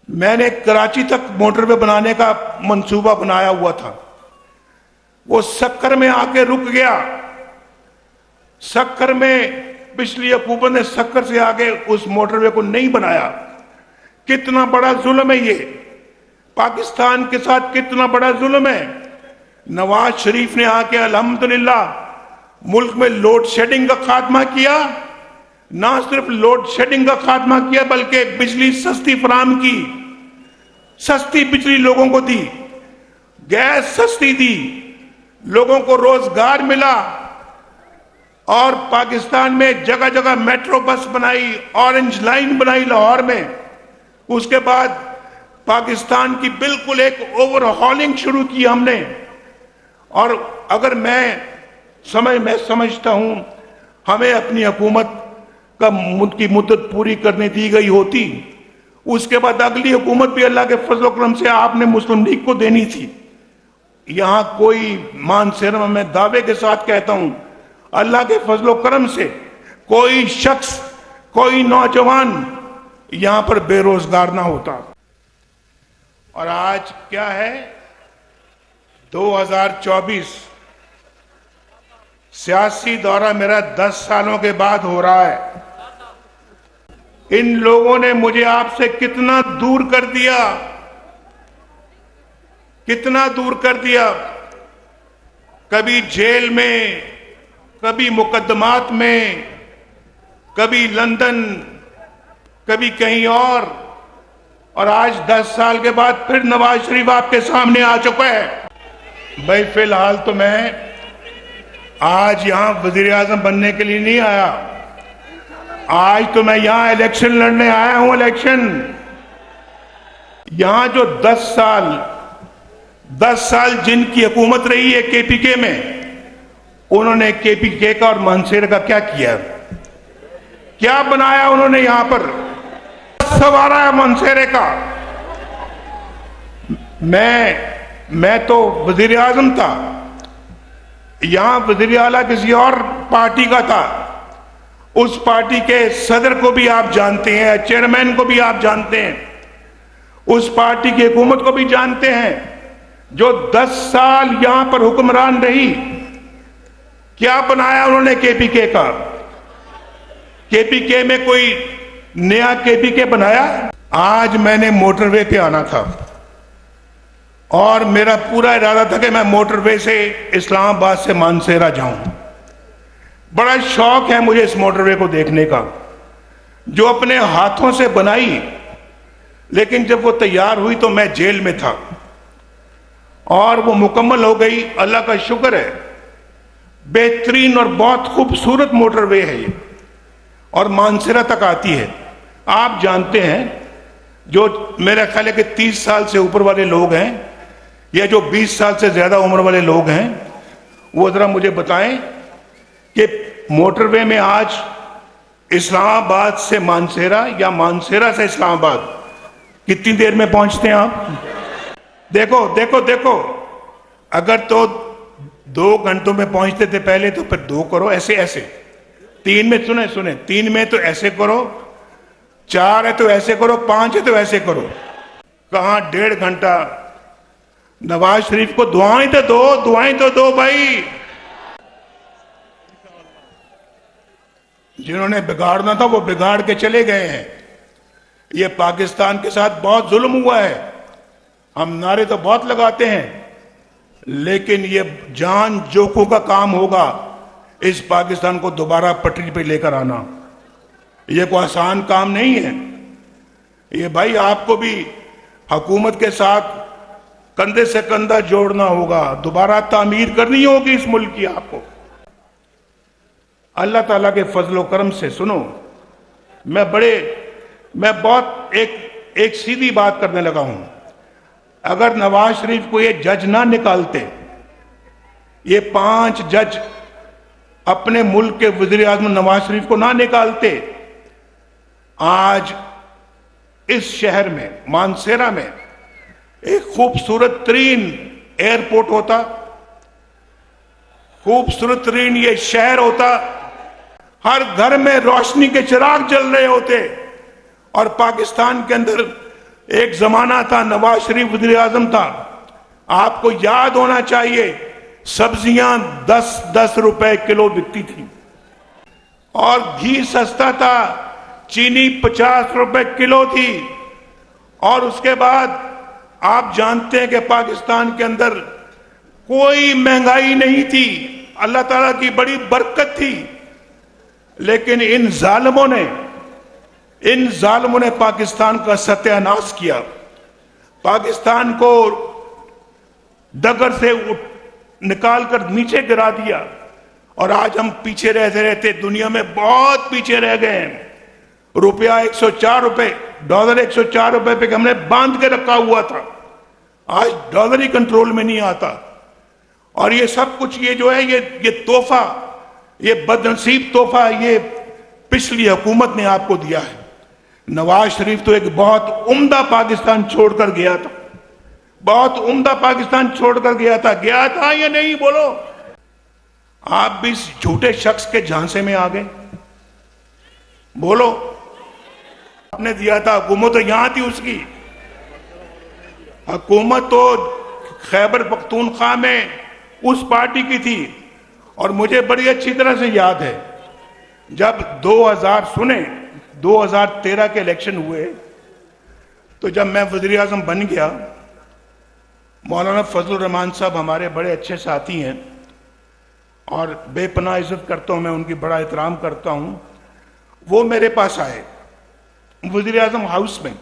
میں نے کراچی تک موٹر وے بنانے کا منصوبہ بنایا ہوا تھا، وہ سکر میں آ کے رک گیا۔ سکر میں پچھلی حکومت نے سکر سے آگے اس موٹر وے کو نہیں بنایا۔ کتنا بڑا ظلم ہے یہ، پاکستان کے ساتھ کتنا بڑا ظلم ہے۔ نواز شریف نے آ کے الحمدللہ ملک میں لوڈ شیڈنگ کا خاتمہ کیا، نہ صرف لوڈ شیڈنگ کا خاتمہ کیا بلکہ بجلی سستی فراہم کی، سستی بجلی لوگوں کو دی، گیس سستی دی، لوگوں کو روزگار ملا، اور پاکستان میں جگہ جگہ میٹرو بس بنائی، اورنج لائن بنائی لاہور میں۔ اس کے بعد پاکستان کی بالکل ایک اوور ہالنگ شروع کی ہم نے۔ اور اگر میں سمجھتا ہوں ہمیں اپنی حکومت کی مدت پوری کرنے دی گئی ہوتی، اس کے بعد اگلی حکومت بھی اللہ کے فضل و کرم سے آپ نے مسلم لیگ کو دینی تھی۔ یہاں کوئی مانسیرا میں دعوے کے ساتھ کہتا ہوں اللہ کے فضل و کرم سے کوئی شخص، کوئی نوجوان یہاں پر بے روزگار نہ ہوتا۔ اور آج کیا ہے؟ 2024 سیاسی دورہ میرا 10 سالوں کے بعد ہو رہا ہے۔ ان لوگوں نے مجھے آپ سے کتنا دور کر دیا، کتنا دور کر دیا۔ کبھی جیل میں، کبھی مقدمات میں، کبھی لندن، کبھی کہیں اور آج 10 سال کے بعد پھر نواز شریف آپ کے سامنے آ چکا ہے۔ بھائی فی الحال تو میں آج یہاں وزیر اعظم بننے کے لیے نہیں آیا، آج تو میں یہاں الیکشن لڑنے آیا ہوں۔ الیکشن یہاں جو 10 سال جن کی حکومت رہی ہے کے پی کے میں، انہوں نے کے پی کے کا اور مانسیرا کا کیا کیا؟ کیا بنایا انہوں نے؟ یہاں پر سوارا ہے مانسیرا کا۔ میں تو وزیر اعظم تھا، یہاں وزیر اعلیٰ کسی اور پارٹی کا تھا۔ اس پارٹی کے صدر کو بھی آپ جانتے ہیں، چیئرمین کو بھی آپ جانتے ہیں، اس پارٹی کی حکومت کو بھی جانتے ہیں، جو 10 سال یہاں پر حکمران رہی۔ کیا بنایا انہوں نے کے پی کے کا؟ کے پی کے میں کوئی نیا کے پی کے بنایا؟ آج میں نے موٹر وے پہ آنا تھا اور میرا پورا ارادہ تھا کہ میں موٹر وے سے اسلام آباد سے مانسیرا جاؤں۔ بڑا شوق ہے مجھے اس موٹر وے کو دیکھنے کا، جو اپنے ہاتھوں سے بنائی، لیکن جب وہ تیار ہوئی تو میں جیل میں تھا اور وہ مکمل ہو گئی۔ اللہ کا شکر ہے، بہترین اور بہت خوبصورت موٹر وے ہے یہ، اور مانسیرا تک آتی ہے۔ آپ جانتے ہیں، جو میرا خیال ہے کہ 30 سال سے اوپر والے لوگ ہیں یا جو 20 سال سے زیادہ عمر والے لوگ ہیں، وہ ذرا مجھے بتائیں کہ موٹر وے میں آج اسلام آباد سے مانسیرا یا مانسیرا سے اسلام آباد کتنی دیر میں پہنچتے ہیں آپ؟ دیکھو، اگر تو 2 گھنٹوں میں پہنچتے تھے پہلے، تو پھر 2 کرو، ایسے 3 میں سنیں 3 میں تو ایسے کرو، 4 ہے تو ایسے کرو، 5 ہے تو ایسے کرو۔ کہاں 1.5 گھنٹہ؟ نواز شریف کو دعائیں تو دو بھائی۔ جنہوں نے بگاڑنا تھا وہ بگاڑ کے چلے گئے ہیں۔ یہ پاکستان کے ساتھ بہت ظلم ہوا ہے، ہم نعرے تو بہت لگاتے ہیں، لیکن یہ جان جوکھوں کا کام ہوگا اس پاکستان کو دوبارہ پٹری پہ لے کر آنا۔ یہ کوئی آسان کام نہیں ہے۔ یہ بھائی آپ کو بھی حکومت کے ساتھ کندھے سے کندھا جوڑنا ہوگا، دوبارہ تعمیر کرنی ہوگی اس ملک کی آپ کو۔ اللہ تعالیٰ کے فضل و کرم سے سنو، میں بہت ایک سیدھی بات کرنے لگا ہوں۔ اگر نواز شریف کو یہ جج نہ نکالتے، یہ 5 جج اپنے ملک کے وزیر اعظم نواز شریف کو نہ نکالتے، آج اس شہر میں مانسیرا میں ایک خوبصورت ترین ایئرپورٹ ہوتا، خوبصورت ترین یہ شہر ہوتا، ہر گھر میں روشنی کے چراغ جل رہے ہوتے، اور پاکستان کے اندر ایک زمانہ تھا نواز شریف وزیر اعظم تھا، آپ کو یاد ہونا چاہیے، سبزیاں 10 روپے کلو بکتی تھی اور گھی سستا تھا، چینی 50 روپے کلو تھی، اور اس کے بعد آپ جانتے ہیں کہ پاکستان کے اندر کوئی مہنگائی نہیں تھی، اللہ تعالیٰ کی بڑی برکت تھی، لیکن ان ظالموں نے پاکستان کا ستیہ ناش کیا، پاکستان کو ڈگر سے نکال کر نیچے گرا دیا، اور آج ہم پیچھے رہتے دنیا میں بہت پیچھے رہ گئے ہیں۔ روپیہ 104 روپے، ڈالر 104 روپے پہ ہم نے باندھ کے رکھا ہوا تھا، آج ڈالر ہی کنٹرول میں نہیں آتا۔ اور یہ سب کچھ یہ جو ہے یہ تحفہ، یہ بدنصیب تحفہ یہ پچھلی حکومت نے آپ کو دیا ہے۔ نواز شریف تو ایک بہت عمدہ پاکستان چھوڑ کر گیا تھا، بہت عمدہ پاکستان چھوڑ کر گیا تھا یا نہیں؟ بولو۔ آپ بھی اس جھوٹے شخص کے جھانسے میں آ گئے، بولو۔ آپ نے دیا تھا، حکومت تو یہاں تھی، اس کی حکومت تو خیبر پختونخوا میں اس پارٹی کی تھی، اور مجھے بڑی اچھی طرح سے یاد ہے جب 2013 کے الیکشن ہوئے تو جب میں وزیر اعظم بن گیا، مولانا فضل الرحمان صاحب ہمارے بڑے اچھے ساتھی ہیں اور بے پناہ عزت کرتا ہوں، میں ان کی بڑا احترام کرتا ہوں، وہ میرے پاس آئے وزیر اعظم ہاؤس میں،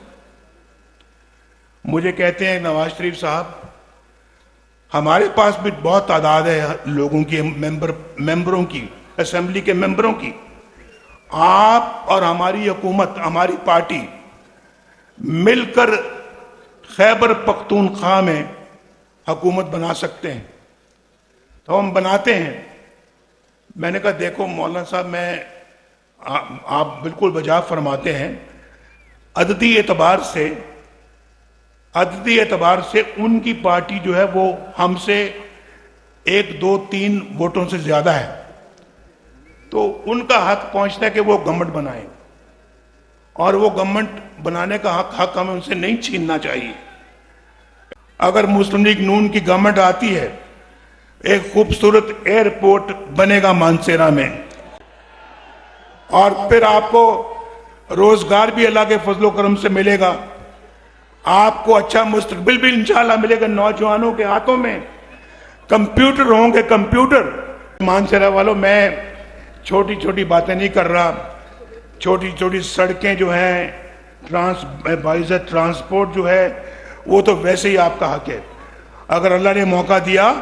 مجھے کہتے ہیں نواز شریف صاحب ہمارے پاس بھی بہت تعداد ہے لوگوں کی، ممبروں کی، اسمبلی کے ممبروں کی، آپ اور ہماری حکومت، ہماری پارٹی مل کر خیبر پختونخوا میں حکومت بنا سکتے ہیں، تو ہم بناتے ہیں۔ میں نے کہا دیکھو مولانا صاحب، آپ بالکل بجا فرماتے ہیں، عددی اعتبار سے ان کی پارٹی جو ہے وہ ہم سے 1 2 3 ووٹوں سے زیادہ ہے، تو ان کا حق پہنچتا ہے کہ وہ گورنمنٹ بنائیں، اور وہ گورنمنٹ بنانے کا حق ہمیں ان سے نہیں چھیننا چاہیے۔ اگر مسلم لیگ نون کی گورنمنٹ آتی ہے، ایک خوبصورت ایئرپورٹ بنے گا مانسیرا میں، اور پھر آپ کو روزگار بھی اللہ کے فضل و کرم سے ملے گا، آپ کو اچھا مستقبل بھی انشاءاللہ ملے گا، نوجوانوں کے ہاتھوں میں کمپیوٹر ہوں گے، کمپیوٹر۔ مانسیرا والوں، میں چھوٹی چھوٹی باتیں نہیں کر رہا، چھوٹی چھوٹی سڑکیں جو ہیں، باعزت ٹرانسپورٹ جو ہے، وہ تو ویسے ہی آپ کا حق ہے۔ اگر اللہ نے موقع دیا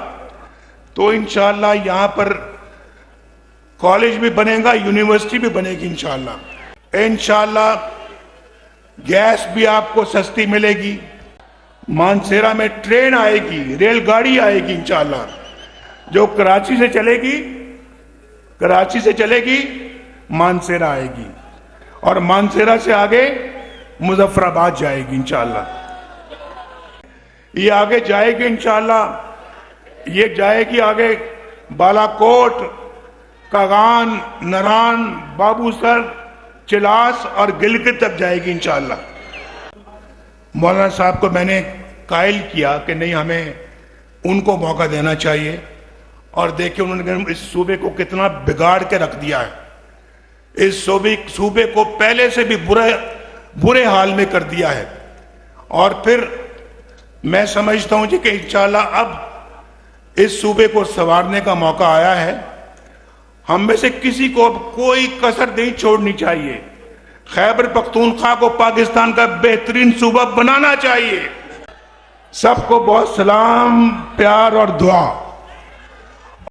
تو انشاءاللہ یہاں پر کالج بھی بنے گا، یونیورسٹی بھی بنے گی انشاءاللہ۔ انشاءاللہ گیس بھی آپ کو سستی ملے گی، مانسیرا میں ٹرین آئے گی، ریل گاڑی آئے گی انشاءاللہ، جو کراچی سے چلے گی مانسیرا آئے گی، اور مانسیرا سے آگے مظفر آباد جائے گی انشاءاللہ، یہ آگے جائے گی انشاءاللہ، یہ جائے گی آگے بالا کوٹ، کاغان، نران، بابو سر، چلاس اور گلگت تک جائے گی انشاءاللہ۔ مولانا صاحب کو میں نے قائل کیا کہ نہیں، ہمیں ان کو موقع دینا چاہیے، اور دیکھیں انہوں نے اس صوبے کو کتنا بگاڑ کے رکھ دیا ہے، اس صوبے کو پہلے سے بھی برے حال میں کر دیا ہے، اور پھر میں سمجھتا ہوں کہ انشاءاللہ اب اس صوبے کو سنوارنے کا موقع آیا ہے، ہم میں سے کسی کو اب کوئی کسر نہیں چھوڑنی چاہیے، خیبر پختونخوا کو پاکستان کا بہترین صوبہ بنانا چاہیے۔ سب کو بہت سلام، پیار اور دعا۔